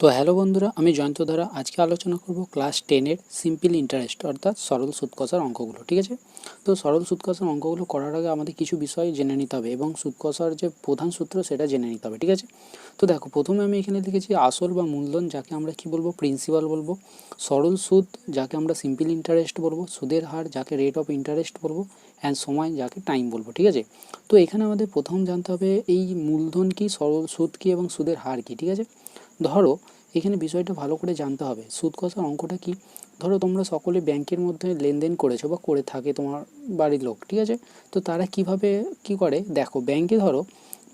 তো হ্যালো বন্ধুরা, আমি জয়ন্ত ধারা। আজকে আলোচনা করব ক্লাস 10-এর সিম্পল ইন্টারেস্ট অর্থাৎ সরল সুদ কষার অঙ্কগুলো। ঠিক আছে, তো সরল সুদ কষার অঙ্কগুলো করার আগে আমাদের কিছু বিষয় জেনে নিতে হবে এবং সুদ কষার যে প্রধান সূত্র সেটা জেনে নিতে হবে। ঠিক আছে, তো দেখো, প্রথমে আমি এখানে লিখেছি আসল বা মূলধন, যাকে আমরা কি বলবো, প্রিন্সিপাল বলবো। সরল সুদ, যাকে আমরা সিম্পল ইন্টারেস্ট বলবো। সুদের হার, যাকে রেট অফ ইন্টারেস্ট বলবো। অ্যান্ড সময়, যাকে টাইম বলবো। ঠিক আছে, তো এখানে আমাদের প্রথম জানতে হবে এই মূলধন কি, সরল সুদ কি এবং সুদের হার কি। ঠিক আছে, ধরো এখানে বিষয়টা ভালো করে জানতে হবে। সুদ কষার অঙ্কটা কি, ধরো তোমরা সকলে ব্যাংকের মধ্যে লেনদেন করেছো বা করে থাকে তোমার বাড়ির লোক। ঠিক আছে, তো তারা কিভাবে কি করে দেখো, ব্যাংকে ধরো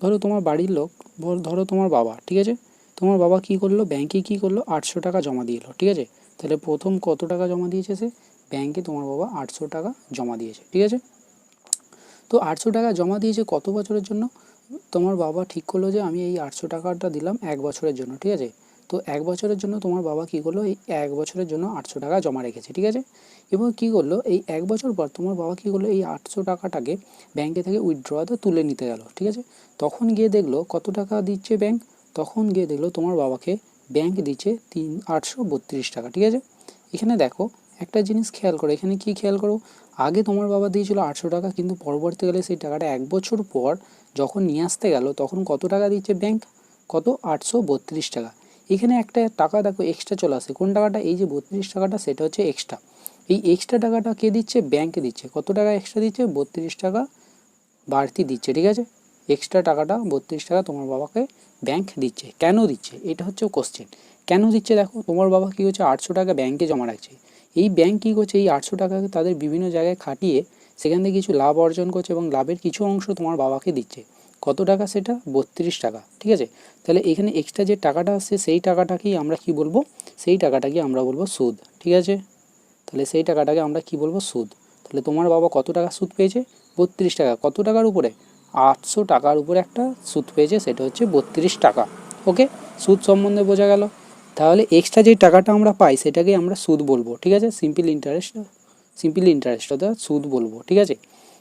ধরো তোমার বাড়ির লোক, ধরো তোমার বাবা। ঠিক আছে, তোমার বাবা কি করলো, ব্যাংকে কি করলো, 800 টাকা জমা দিয়ে এলো। ঠিক আছে, তাহলে প্রথম কত টাকা জমা দিয়েছে সে, ব্যাংকে তোমার বাবা 800 টাকা জমা দিয়েছে। ঠিক আছে, তো 800 টাকা জমা দিয়েছে কত বছরের জন্য, তোমার বাবা ঠিক করলো যে আমি এই 800 টাকাটা দিলাম 1 বছরের জন্য। ঠিক আছে, তো 1 বছরের জন্য তোমার বাবা কি করলো, এই 1 বছরের জন্য 800 টাকা জমা রেখেছে। ঠিক আছে, এবং কি করলো, এই 1 বছর পর তোমার বাবা কি করলো, এই 800 টাকাটাকে ব্যাংকে থেকে উইথড্রতে তুলে নিতে গেল। ঠিক আছে, তখন গিয়ে দেখলো কত টাকা দিচ্ছে ব্যাংক, তখন গিয়ে দেখলো তোমার বাবাকে ব্যাংক দিচ্ছে 832 টাকা। ঠিক আছে, এখানে দেখো একটা জিনিস খেয়াল করো, এখানে কি খেয়াল করো, আগে তোমার বাবা দিয়েছিল 800 টাকা, কিন্তু পরবর্তীকালে সেই টাকাটা 1 বছর পর যখন নিয়ে আসতে গেল তখন কত টাকা দিচ্ছে ব্যাংক, কত, 832 টাকা। এখানে একটা টাকা দেখো এক্সট্রা চলে আসে, কোন টাকাটা, এই যে 32 টাকাটা, সেটা হচ্ছে এক্সট্রা। এই এক্সট্রা টাকাটা কে দিচ্ছে, ব্যাংকে দিচ্ছে। কত টাকা এক্সট্রা দিচ্ছে, 32 টাকা বাড়তি দিচ্ছে। ঠিক আছে, এক্সট্রা টাকাটা 32 টাকা তোমার বাবাকে ব্যাংক দিচ্ছে। কেন দিচ্ছে, এটা হচ্ছে কোশ্চেন। কেন দিচ্ছে, দেখো তোমার বাবা কী করছে, 800 টাকা ব্যাংকে জমা রাখছে। এই ব্যাংক কী করছে, এই 800 টাকাকে তাদের বিভিন্ন জায়গায় খাটিয়ে সেখান থেকে কিছু লাভ অর্জন করছে এবং লাভের কিছু অংশ তোমার বাবাকে দিচ্ছে। কত টাকা সেটা, 32 টাকা। ঠিক আছে, তাহলে এখানে এক্সট্রা যে টাকাটা আসছে সেই টাকাটাকেই আমরা কি বলবো, সেই টাকাটাকে আমরা বলবো সুদ। ঠিক আছে, তাহলে সেই টাকাটাকে আমরা কি বলবো, সুদ। তাহলে তোমার বাবা কত টাকা সুদ পেয়েছে, 32 টাকা। কত টাকার উপরে, 800 টাকার উপরে একটা সুদ পেয়েছে, সেটা হচ্ছে 32 টাকা। ওকে, সুদ সম্বন্ধে বোঝা গেল। তাহলে এক্সট্রা যে টাকাটা আমরা পাই সেটাকে আমরা সুদ বলবো। ঠিক আছে, সিম্পল ইন্টারেস্ট অর্থাৎ সুদ বলবো। ঠিক আছে,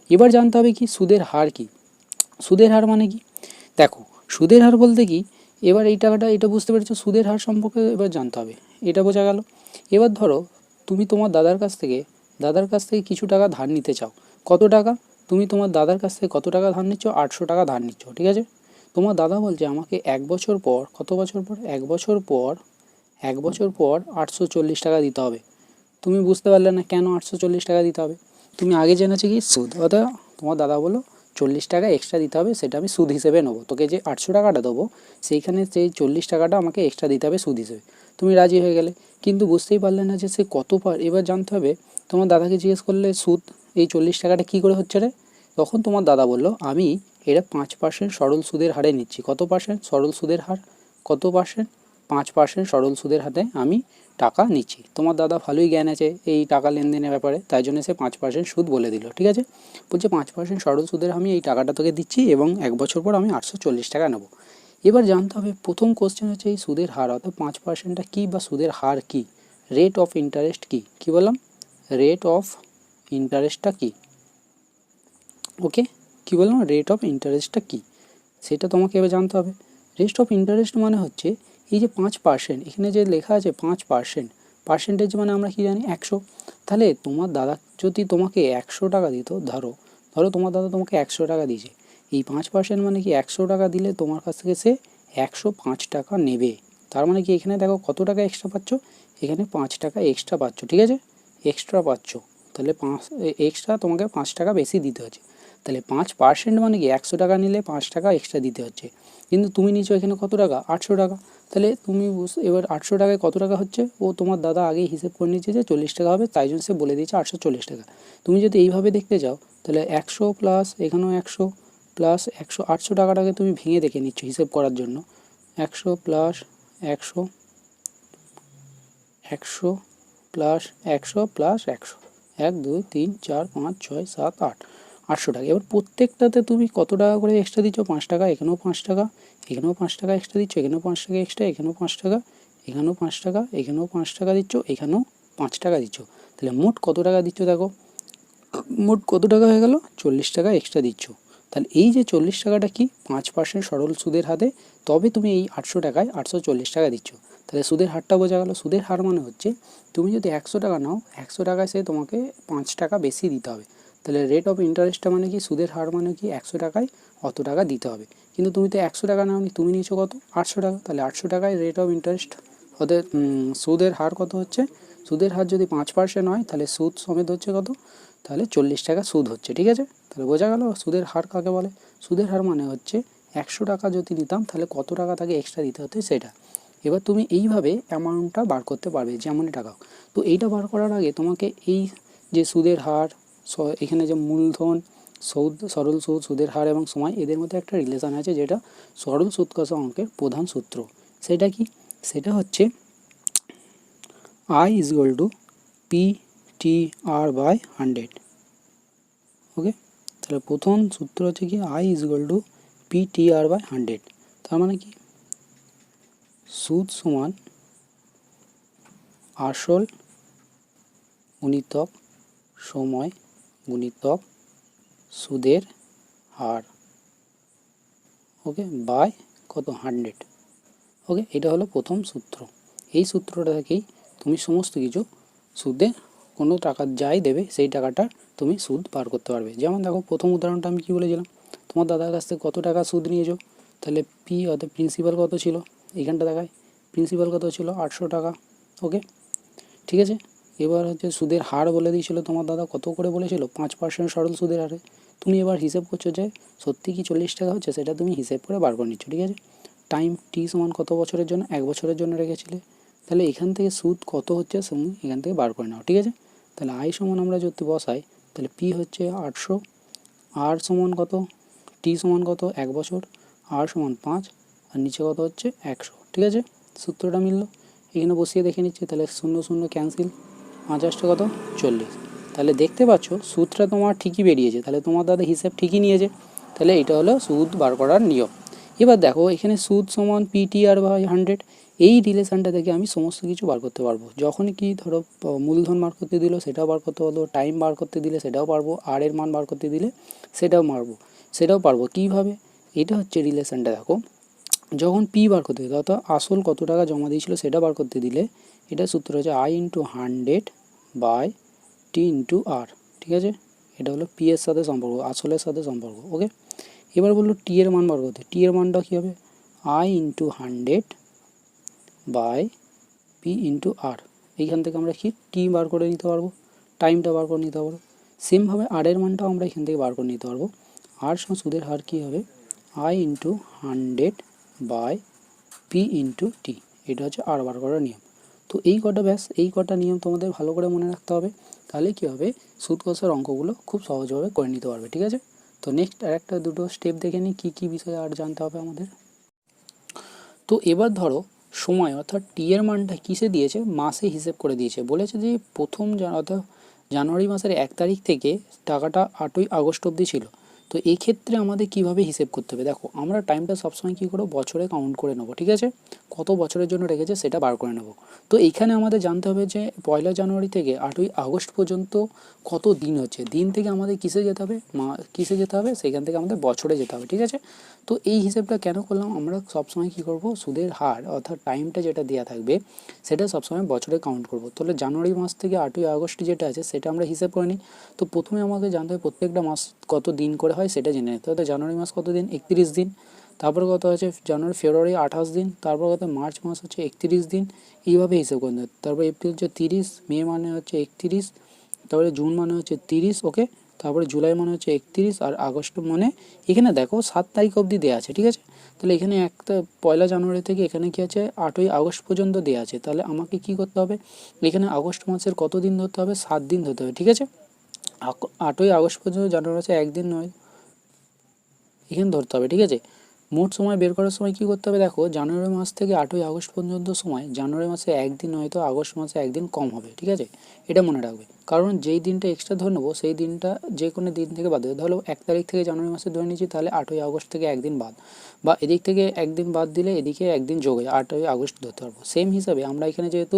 এবার জানতে হবে কি, সুদের হার কি। সুদের হার মানে কি, দেখো সুদের হার বলতে কি, এবার এই টাকাটা, এটা বুঝতে পেরেছো, সুদের হার সম্পর্কে এবার জানতে হবে, এটা বোঝা গেল। এবার ধরো তুমি তোমার দাদার কাছ থেকে কিছু টাকা ধার নিতে চাও। কত টাকা, তুমি তোমার দাদার কাছ থেকে কত টাকা ধার নিচ্ছ, 800 টাকা ধার নিচ্ছ। ঠিক আছে, তোমার দাদা বলছে আমাকে 1 বছর পর, কত বছর পর, 1 বছর পর 840 টাকা দিতে হবে। তুমি বুঝতে পারলে না কেন 840 টাকা দিতে হবে, তুমি আগে জেনেছো কি, সুদ। অর্থাৎ তোমার দাদা বলো 40 টাকা এক্সট্রা দিতে হবে, সেটা আমি সুদ হিসেবে নেবো। তোকে যে 800 টাকাটা দেবো সেইখানে সেই 40 টাকাটা আমাকে এক্সট্রা দিতে হবে সুদ হিসেবে। তুমি রাজি হয়ে গেলে, কিন্তু বুঝতেই পারলে না যে সে কত পার। এবার জানতে হবে, তোমার দাদাকে জিজ্ঞেস করলে সুদ এই 40 টাকাটা কী করে হচ্ছে রে, তখন তোমার দাদা বললো আমি এটা 5% সরল সুদের হারে নিচ্ছি। কত পার্সেন্ট সরল সুদের হার, কত পার্সেন্ট, 5% সরল সুদের হারে আমি টাকা নিচ্ছি। তোমার দাদা ভালোই জ্ঞান আছে এই টাকা লেনদেনের ব্যাপারে, তাই জন্য সে 5% সুদ বলে দিল। ঠিক আছে, বলছে 5% সরল সুদের আমি এই টাকাটা তোকে দিচ্ছি এবং 1 বছর পর আমি 840 টাকা নেবো। এবার জানতে হবে, প্রথম কোশ্চেন হচ্ছে এই সুদের হার অর্থাৎ 5%টা কী বা সুদের হার কী, রেট অফ ইন্টারেস্ট কী, কী বললাম, রেট অফ ইন্টারেস্টটা কী। ওকে, কী বললাম, রেট অফ ইন্টারেস্টটা কী, সেটা তোমাকে এবার জানতে হবে। রেট অফ ইন্টারেস্ট মানে হচ্ছে এই যে 5%, এখানে যে লেখা আছে 5%, পার্সেন্টেজ মানে আমরা কি জানি, 100। তাহলে তোমার দাদা যদি তোমাকে 100 টাকা দিত, ধরো ধরো তোমার দাদা তোমাকে 100 টাকা দিয়েছে, এই 5% মানে কি, 100 টাকা দিলে তোমার কাছ থেকে সে 105 টাকা নেবে। তার মানে কি, এখানে দেখো কত টাকা এক্সট্রা পাচ্ছ, এখানে 5 টাকা এক্সট্রা পাচ্ছ। ঠিক আছে, এক্সট্রা পাচ্ছ, তাহলে এক্সট্রা তোমাকে 5 টাকা বেশি দিতে হচ্ছে। তাহলে 5% মানে কি, 100 টাকা নিলে 5 টাকা এক্সট্রা দিতে হচ্ছে, কিন্তু তুমি নিচ্ছ এখানে কত টাকা, 800 টাকা। তাহলে তুমি এবার 800 টাকায় কত টাকা হচ্ছে, ও তোমার দাদা আগেই হিসেব করে নিচ্ছে যে 40 টাকা হবে, তাই জন্য সে বলে দিয়েছে 840 টাকা। তুমি যদি এইভাবে দেখতে যাও, তাহলে 100 প্লাস এখানেও 100 প্লাস 100, 800 টাকাটাকে তুমি ভেঙে দেখে নিচ্ছ হিসেব করার জন্য, 100 প্লাস 100, 100 প্লাস 100 প্লাস 100, 1 2 3 4 5 6 7 8, 800 টাকা। এবার প্রত্যেকটাতে তুমি কত টাকা করে এক্সট্রা দিচ্ছ, 5 টাকা, এখানেও 5 টাকা, এখানেও 5 টাকা এক্সট্রা দিচ্ছ, এখানেও 5 টাকা এক্সট্রা, এখানেও 5 টাকা, এখানেও 5 টাকা, এখানেও 5 টাকা দিচ্ছ, এখানেও 5 টাকা দিচ্ছ। তাহলে মোট কত টাকা দিচ্ছ, দেখো মোট কত টাকা হয়ে গেল, 40 টাকা এক্সট্রা দিচ্ছ। তাহলে এই যে 40 টাকাটা কি 5% সরল সুদের হারে, তবে তুমি এই 800 টাকায় 840 টাকা দিচ্ছ। তাহলে সুদের হারটা বোঝা গেল। সুদের হার মানে হচ্ছে তুমি যদি 100 টাকা নাও, 100 টাকায় সে তোমাকে 5 টাকা বেশি দিতে হবে। তাহলে রেট অফ ইন্টারেস্টটা মানে কি, সুদের হার মানে কি 100 টাকায় অত টাকা দিতে হবে। কিন্তু তুমি তো 100 টাকা নাওনি, তুমি নিয়েছো কত 800 টাকা। তাহলে 800 টাকায় রেট অফ ইন্টারেস্ট ওদের সুদের হার কত হচ্ছে, সুদের হার যদি 5% হয় তাহলে সুদ সমেত হচ্ছে কত, তাহলে 40 টাকা সুদ হচ্ছে। ঠিক আছে, তাহলে বোঝা গেল সুদের হার কাকে বলে। সুদের হার মানে হচ্ছে 100 টাকা যদি নিতাম তাহলে কত টাকা তাকে এক্সট্রা দিতে হতো সেটা। এবার তুমি এইভাবে অ্যামাউন্টটা বার করতে পারবে যেমনই টাকা। তো এইটা বার করার আগে তোমাকে এই যে সুদের হার, এখানে যে মূলধন, সুদ, সরল সুদ, সুদের হার এবং সময়, এদের মধ্যে একটা রিলেশন আছে যেটা সরল সুদ কষা অঙ্কের প্রধান সূত্র। সেটা কি, সেটা হচ্ছে I is equal to PTR by 100। ওকে, তাহলে প্রথম সূত্র হচ্ছে কি I is equal to PTR by 100। তার মানে কি, সুদ সমান আসল গুণিতক সময় গুণিতক সুদের হার, ওকে, বাই কত 100। ওকে, এটা হলো প্রথম সূত্র। এই সূত্রটা থেকেই তুমি সমস্ত কিছু সুদে কোনো টাকা যাই দেবে সেই টাকাটা তুমি সুদ বার করতে পারবে। যেমন দেখো প্রথম উদাহরণটা আমি কী বলেছিলাম, তোমার দাদার কাছ থেকে কত টাকা সুদ নিয়েছো, তাহলে পি অর্থাৎ প্রিন্সিপাল কত ছিল, এইখানটা দেখায় প্রিন্সিপাল কত ছিল 800 টাকা। ওকে, ঠিক আছে। এবার হচ্ছে সুদের হার বলে দিয়েছিল তোমার দাদা, কত করে বলেছিল 5% সরল সুদের হারে। তুমি এবার হিসেব করছো যে সত্যি কি 40 টাকা হচ্ছে, সেটা তুমি হিসেব করে বার করে নিচ্ছ। ঠিক আছে, টাইম টি সমান কত বছরের জন্য, 1 বছরের জন্য রেখেছিলে। তাহলে এখান থেকে সুদ কত হচ্ছে তুমি এখান থেকে বার করে নাও। ঠিক আছে, তাহলে আই সমান আমরা যদি বসাই তাহলে পি হচ্ছে 800, আর সমান কত, টি সমান কত 1 বছর, আর সমান 5, আর নিচে কত হচ্ছে 100। ঠিক আছে, সূত্রটা মিলল। এখানে বসিয়ে দেখে নিচ্ছি, তাহলে 0 0 ক্যান্সেল, 5 কত 40। তাহলে দেখতে পাচ্ছ সুদটা তোমার ঠিকই বেরিয়েছে, তাহলে তোমার দাদা হিসেব ঠিকই নিয়েছে। তাহলে এটা হলো সুদ বার করার নিয়ম। এবার দেখো এখানে সুদ সমান PTR বাই 100, এই রিলেশানটা থেকে আমি সমস্ত কিছু বার করতে পারবো। যখনই কি ধরো মূলধন বার করতে দিল সেটাও বার করতে পারবো, টাইম বার করতে দিলে সেটাও পারবো, আর এর মান বার করতে দিলে সেটাও পারবো। কীভাবে, এটা হচ্ছে রিলেশানটা দেখো, যখন পি বার করতে দিলে অর্থাৎ আসল কত টাকা জমা দিয়েছিল সেটা বার করতে দিলে, এটা সূত্র হচ্ছে I into 100 by T into R. ঠিক আছে, এটা হলো পি এর সাথে সম্পর্ক, আসলের সাথে সম্পর্ক। ওকে, এবার বললো টি এর মান বার করতে, টি এর মানটা কী হবে I into 100 by P into R. এইখান থেকে আমরা কি টি বার করে নিতে পারবো, টাইমটা বার করে নিতে পারবো। সেমভাবে আর এর মানটাও আমরা এখান থেকে বার করে নিতে পারবো। আর সমান সুদের হার কী হবে I into 100 by P into T. এটা হচ্ছে আর বার করার নিয়ম। তো এই কটা ব্যাস, এই কটা নিয়ম তোমাদের ভালো করে মনে রাখতে হবে, তাহলে কী হবে সুদ কষার অঙ্কগুলো খুব সহজভাবে করে নিতে পারবে। ঠিক আছে, তো নেক্সট আরেকটা দুটো স্টেপ দেখে নিই কী কী বিষয়ে আর জানতে হবে আমাদের। তো এবার ধরো সময় অর্থাৎ টি এর মানটা কিসে দিয়েছে, মাসে হিসেব করে দিয়েছে। বলেছে যে প্রথম অর্থাৎ জানুয়ারি মাসের 1 তারিখ থেকে টাকাটা 8ই আগস্ট অবধি ছিল। তো এই ক্ষেত্রে আমাদের কিভাবে হিসেব করতে হবে, দেখো আমরা টাইমটা সবসময় কী করবো বছরে কাউন্ট করে নেবো। ঠিক আছে, কত বছরের জন্য রেখেছে সেটা বার করে নেবো। তো এইখানে আমাদের জানতে হবে যে 1 জানুয়ারি থেকে 8ই আগস্ট পর্যন্ত কত দিন হচ্ছে, দিন থেকে আমাদের কিসে যেতে হবে, কিসে যেতে হবে, সেখান থেকে আমাদের বছরে যেতে হবে। ঠিক আছে, তো এই হিসেবটা কেন করলাম, আমরা সবসময় কী করব সুদের হার অর্থাৎ টাইমটা যেটা দেওয়া থাকবে সেটা সবসময় বছরে কাউন্ট করব। তাহলে জানুয়ারি মাস থেকে 8ই আগস্ট যেটা আছে সেটা আমরা হিসেব করে নিই। তো প্রথমে আমাকে জানতে হবে প্রত্যেকটা মাস কত দিন করে হয় সেটা জেনে নিতে হবে। জানুয়ারি মাস কত দিন, 31 দিন। তারপর কত আছে জানুয়ারি ফেব্রুয়ারি 28 দিন, তারপর কত মার্চ মাস হচ্ছে 31 দিন, এইভাবে হিসেব করতে হবে। তারপর এপ্রিল হচ্ছে 30, মে মানে হচ্ছে 31, তারপরে জুন মানে হচ্ছে 30, ওকে, তারপরে জুলাই মানে হচ্ছে 31, আর আগস্ট মানে এখানে দেখো 7 তারিখ অবধি দেওয়া আছে। ঠিক আছে, তাহলে এখানে একটা 1 জানুয়ারি থেকে এখানে কী আছে 8ই আগস্ট পর্যন্ত দেওয়া আছে। তাহলে আমাকে কী করতে হবে, এখানে আগস্ট মাসের কত দিন ধরতে হবে, 7 দিন ধরতে হবে। ঠিক আছে, 8ই আগস্ট পর্যন্ত জানুয়ারি মাসে একদিন নয় এখানে ধরতে হবে। ঠিক আছে, মোট সময় বের করার সময় কী করতে হবে, দেখো জানুয়ারি মাস থেকে 8ই আগস্ট পর্যন্ত সময় জানুয়ারি মাসে একদিন হয়তো আগস্ট মাসে একদিন কম হবে। ঠিক আছে, এটা মনে রাখবে, কারণ যেই দিনটা এক্সট্রা ধরে নেবো সেই দিনটা যে কোনো দিন থেকে বাদ দেবে। ধরো 1 তারিখ থেকে জানুয়ারি মাসে ধরে নিচ্ছি, তাহলে 8ই আগস্ট থেকে একদিন বাদ, বা এদিক থেকে একদিন বাদ দিলে এদিকে একদিন যোগ হয়ে 8ই আগস্ট ধরতে পারবো। সেম হিসাবে আমরা এখানে যেহেতু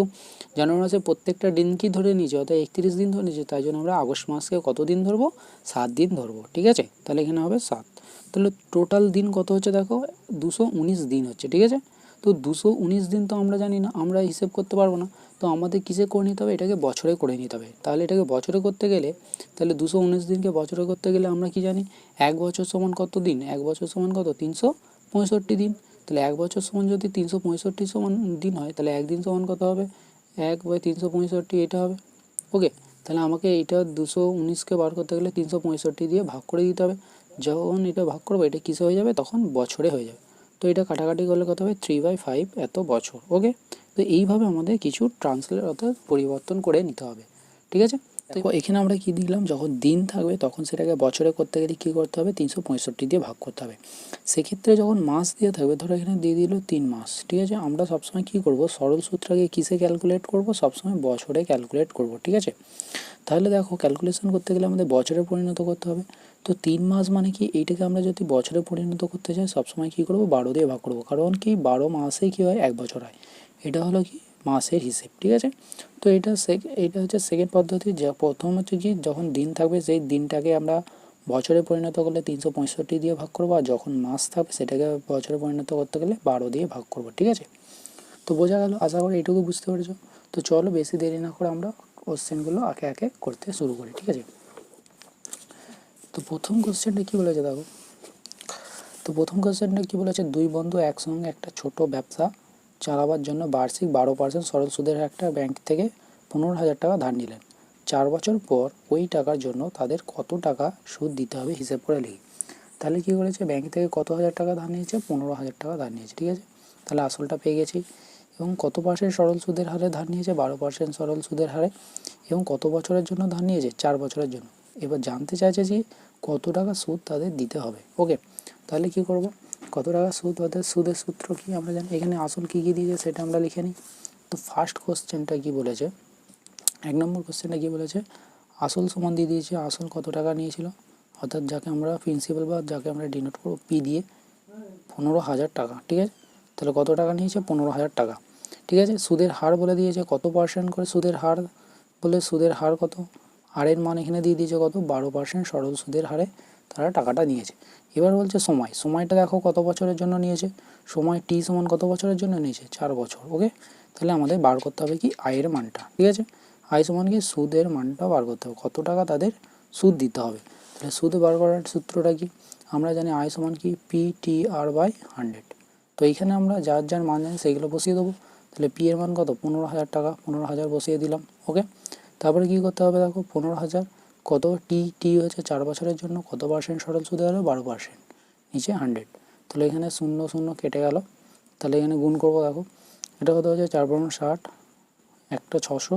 জানুয়ারি মাসে প্রত্যেকটা দিনকেই ধরে নিয়েছি অর্থাৎ 31 দিন ধরে নিয়েছি, তাই জন্য আমরা আগস্ট মাসকে কত দিন ধরবো, 7 দিন ধরবো। ঠিক আছে, তাহলে এখানে হবে 7। তাহলে টোটাল দিন কত হচ্ছে দেখো 219 দিন হচ্ছে, ঠিক আছে। তো 219 দিন তো আমরা জানি না, আমরা হিসেব করতে পারবো না, তো আমাদের কিসে করে নিতে হবে, এটাকে বছরে করে নিতে হবে। তাহলে এটাকে বছরে করতে গেলে, তাহলে 219 দিনকে বছরে করতে গেলে আমরা কি জানি, এক বছর সমান কত দিন, এক বছর সমান কত 365 দিন। তাহলে এক বছর সমান যদি 365 সমান দিন হয়, তাহলে একদিন সমান কত হবে, 1/365 এটা হবে। ওকে, তাহলে আমাকে এটা 219কে বার করতে গেলে 365 দিয়ে ভাগ করে দিতে হবে। যখন এটা ভাগ করবো এটা কিসে হয়ে যাবে, তখন বছরে হয়ে যাবে। তো এটা কাটাকাটি করলে কত হবে, 3/5 এত বছর। ওকে, তো এইভাবে আমাদের কিছু ট্রান্সলেট অর্থাৎ পরিবর্তন করে নিতে হবে, ঠিক আছে। তো এখানে আমরা কি দিলাম, যখন দিন থাকবে তখন সেটাকে বছরে করতে গেলে কী করতে হবে, 365 দিয়ে ভাগ করতে হবে। সেক্ষেত্রে যখন মাস দিয়ে থাকবে, ধরো এখানে দিয়ে দিল 3 মাস, ঠিক আছে। আমরা সবসময় কী করব, সরল সূত্রকে কিসে ক্যালকুলেট করব, সবসময় বছরে ক্যালকুলেট করব, ঠিক আছে। তাহলে দেখো ক্যালকুলেশন করতে গেলে আমাদের বছরে পরিণত করতে হবে। তো 3 মাস মানে কি, এইটাকে আমরা যদি বছরে পরিণত করতে চাই, সবসময় কী করব, 12 দিয়ে ভাগ করব, কারণ কি 12 মাসে কী হয়, এক বছর হয়। এটা হলো কি মাসের হিসেব, ঠিক আছে। তো এটা হচ্ছে সেকেন্ড পদ্ধতি। যা প্রথম হচ্ছে কি, যখন দিন থাকবে সেই দিনটাকে আমরা বছরে পরিণত করলে 365 দিয়ে ভাগ করবো, আর যখন মাস থাকবে সেটাকে বছরে পরিণত করতে গেলে 12 দিয়ে ভাগ করবো, ঠিক আছে। তো বোঝা গেল, আশা করি এইটুকু বুঝতে পেরেছো। তো চলো বেশি দেরি না করে আমরা কোশ্চেনগুলো একে একে করতে শুরু করি, ঠিক আছে। তো প্রথম কোশ্চেনটা কী বলেছে দেখো, তো প্রথম কোশ্চেনটা কী বলেছে, দুই বন্ধু একসঙ্গে একটা ছোট ব্যবসা চালাবার জন্য বার্ষিক 12% সরল সুদের একটা ব্যাংক থেকে 15,000 টাকা ধার নিলেন। 4 বছর পর ওই টাকার জন্য তাদের কত টাকা সুদ দিতে হবে হিসেব করে লিখি। তাহলে কী করেছে, ব্যাংক থেকে কত হাজার টাকা ধার নিয়েছে, 15,000 টাকা ধার নিয়েছে, ঠিক আছে। তাহলে আসলটা পেয়ে গেছি। এবং কত পার্সেন্ট সরল সুদের হারে ধার নিয়েছে, 12% সরল সুদের হারে। এবং কত বছরের জন্য ধার নিয়েছে, 4 বছরের জন্য। এবার জানতে চাইছে যে কত টাকা সুদ তাদের দিতে হবে। ওকে, তাহলে কী করব, কত টাকা সুদ, তাদের সুদের সূত্র কি আমরা জানি। এখানে আসল কী কী দিয়েছে সেটা আমরা লিখে নিই। তো ফার্স্ট কোশ্চেনটা কী বলেছে, 1 নম্বর কোশ্চেনটা কী বলেছে, আসল সমান দিয়ে দিয়েছে, আসল কত টাকা নিয়েছিল, অর্থাৎ যাকে আমরা প্রিন্সিপাল বা যাকে আমরা ডিনোট করবো পি দিয়ে, 15,000 টাকা, ঠিক আছে। তাহলে কত টাকা নিয়েছে, 15,000 টাকা, ঠিক আছে। সুদের হার বলে দিয়েছে, কত পার্সেন্ট করে সুদের হার, বলে সুদের হার কত, হারের মান এখানে দিয়ে দিয়েছে কত, 12% সরল সুদের হারে তারা টাকাটা নিয়েছে। এবার বলছে সময়টা দেখো কত বছরের জন্য নিয়েছে, সময় টি সমান কত বছরের জন্য নিয়েছে, 4 বছর। ওকে, তাহলে আমাদের বার করতে হবে কি, আয়ের মানটা, ঠিক আছে। আয় সমান কি, সুদের মানটা বার করতে হবে, কত টাকা তাদের সুদ দিতে হবে। তাহলে সুদ বার করার সূত্রটা কি, আমরা জানি আয় সমান কি, PTR/100। তো এইখানে আমরা যার যার মান জানি সেইগুলো বসিয়ে দেবো। তাহলে পি এর মান কত, 15,000 টাকা, 15,000 বসিয়ে দিলাম। ওকে, তারপরে কী করতে হবে দেখো, 15,000 কত, টি হচ্ছে 4 বছরের জন্য, কত পার্সেন্ট সরল সুদে হলো, 12%, নিচে 100। তাহলে এখানে 0 0 কেটে গেল। তাহলে এখানে গুণ করবো, দেখো এটা কত হচ্ছে, 4×60, একটা 600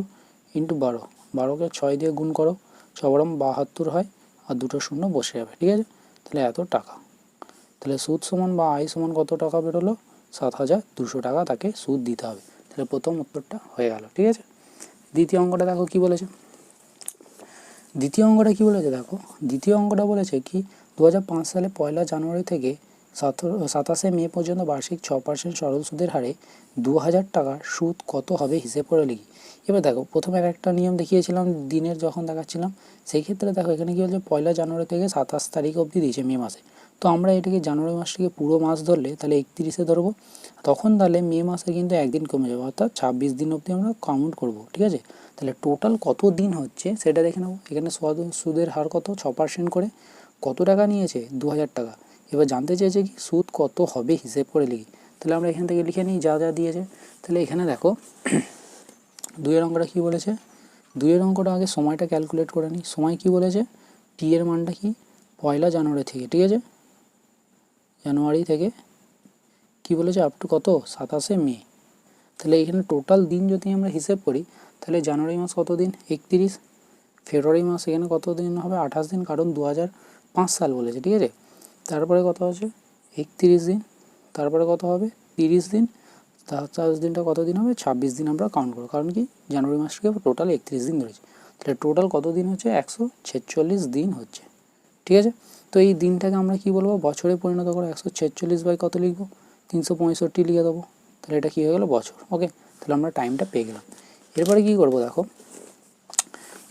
ইন্টু 12, 12কে 6 দিয়ে গুণ করো, 6×72 হয়, আর দুটো শূন্য বসে যাবে, ঠিক আছে। তাহলে এত টাকা। তাহলে সুদ সমান বা আয় সমান কত টাকা বেরোলো, 7,200 টাকা তাকে সুদ দিতে হবে। তাহলে প্রথম উত্তরটা হয়ে গেল, ঠিক আছে। দ্বিতীয় অঙ্কটা দেখো কি বলেছে, দ্বিতীয় অঙ্কটা বলেছে কি, 2005 সালে 1 জানুয়ারি থেকে 27 মে পর্যন্ত বার্ষিক 6% সরল সুদের হারে 2,000 টাকার সুদ কত হবে হিসেব করে লিখি। এবার দেখো প্রথমে একটা নিয়ম দেখিয়েছিলাম দিনের, যখন দেখাচ্ছিলাম সেই ক্ষেত্রে দেখো এখানে কী বলছে, 1 জানুয়ারি থেকে 27 তারিখ অবধি দিয়েছে মে মাসে। তো আমরা এটাকে জানুয়ারি মাসটিকে পুরো মাস ধরলে তাহলে 31-এ ধরবো, তখন তাহলে মে মাসে কিন্তু একদিন কমে যাবে, অর্থাৎ 26 দিন অবধি আমরা কাউন্ট করব, ঠিক আছে। তাহলে টোটাল কত দিন হচ্ছে সেটা দেখে নেবো। এখানে সুদের হার কত, 6% করে, কত টাকা নিয়েছে, 2,000 টাকা। এবার জানতে চেয়েছে কি সুদ কত হবে হিসেব করে লিখি। তাহলে আমরা এখান থেকে লিখে নিই যা যা দিয়েছে। তাহলে এখানে দেখো 2-এর অঙ্কটা কী বলেছে, 2-এর অঙ্কটা আগে সময়টা ক্যালকুলেট করে নিই। সময় কি বলেছে, টি এর মানটা কি, 1 জানুয়ারি থেকে, ঠিক আছে, জানুয়ারি থেকে কি বলেছে আপ টু কত, 27 মে। তাহলে এখানে টোটাল দিন যদি আমরা হিসেব করি, তাহলে জানুয়ারি মাস কত দিন, 31, ফেব্রুয়ারি মাস এখানে কত দিন হবে, 28 দিন, কারণ 2005 সাল বলেছে, ঠিক আছে। তারপরে কত আছে, 31 দিন, তারপরে কত হবে, 30 দিন, 27 দিনটা কত দিন হবে, 26 দিন আমরা কাউন্ট করবো, কারণ কি জানুয়ারি মাসটাকে টোটাল 31 দিন ধরেছি। তাহলে টোটাল কত দিন হচ্ছে, 146 দিন হচ্ছে, ঠিক আছে। তো এই দিনটাকে আমরা কি বলবো, বছরে পরিণত করে 146 কত লিখবো, 365 লিখে দেবো। তাহলে এটা কী হয়ে গেলো, বছর। ওকে, তাহলে আমরা টাইমটা পেয়ে গেলাম। এরপরে কী করবো দেখো,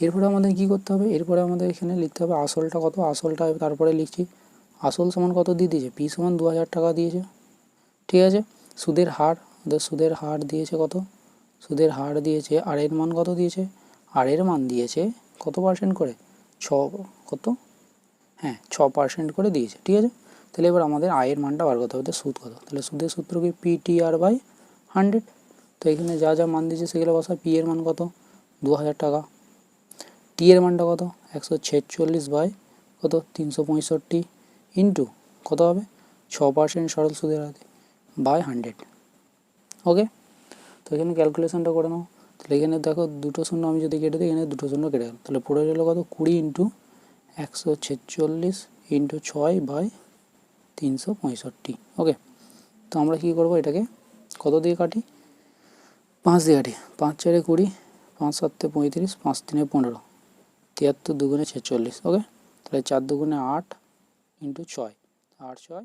এরপরে আমাদের কী করতে হবে, এরপরে আমাদের এখানে লিখতে হবে আসলটা কত, আসলটা তারপরে লিখছি, আসল সমান কত দিয়ে দিয়েছে, পি সমান 2000 টাকা দিয়েছে, ঠিক আছে। সুদের হার, ওদের সুদের হার দিয়েছে কত, সুদের হার দিয়েছে, আর এর মান কত দিয়েছে, আর এর মান দিয়েছে কত পার্সেন্ট করে, কত, হ্যাঁ 6% করে দিয়েছে, ঠিক আছে। তাহলে এবার আমাদের আয়ের মানটা বার করতে হবে, সুদ কত, তাহলে সুদের সূত্র কি PTR/100। তো এখানে যা যা মান দিয়েছে সেগুলো বসা, পি এর মান কত 2000 টাকা, টি এর মানটা কত 146 কত 365 ইন্টু কত হবে 6% সরল সুদের হারে /100। ওকে, তো এখানে ক্যালকুলেশনটা করে নাও। তাহলে এখানে দেখো দুটো শূন্য আমি যদি কেটে দিই, এখানে দুটো শূন্য কেটে গেল, তাহলে পড়ে গেলো কত 20 ইন্টু 146 ইন্টু 6/365। ওকে, তো আমরা কী করবো, এটাকে কত দিয়ে কাটি, 5 দিয়ে কাটি, 5 4 20, 5 7 35, 5 3 15, 73 2 46। ওকে, তাহলে 4 2 8 ইন্টু 6, 8 6